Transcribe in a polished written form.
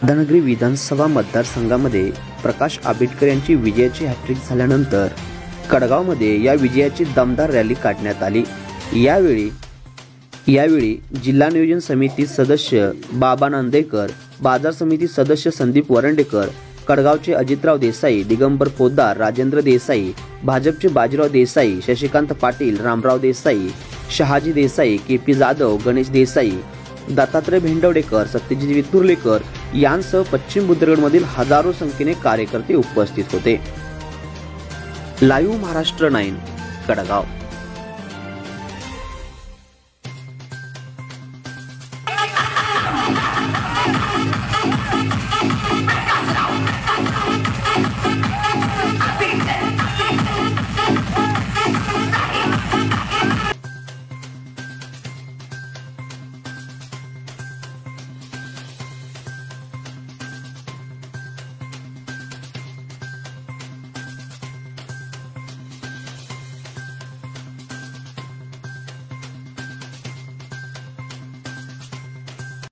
धनगरी विधानसभा मतदारसंघामध्ये प्रकाश आंबेडकर यांची विजयाची हॅट्रिक झाल्यानंतर कडगावमध्ये या विजयाची दमदार रॅली काढण्यात आली। यावेळी जिल्हा नियोजन समिती सदस्य बाबा नांदेकर, बाजार समिती सदस्य संदीप वरंडेकर, कडगावचे अजितराव देसाई, दिगंबर पोद्दार, राजेंद्र देसाई, भाजपचे बाजीराव देसाई, शशिकांत पाटील, रामराव देसाई, शहाजी देसाई, के.पी. जाधव, गणेश देसाई, दत्तात्रय भेंडवडेकर, सत्यजित वितुर्लेकर यांसह पश्चिम बुद्रुकमधील हजारो संख्येने कार्यकर्ते उपस्थित होते। लाईव्ह महाराष्ट्र 9 कडगाव।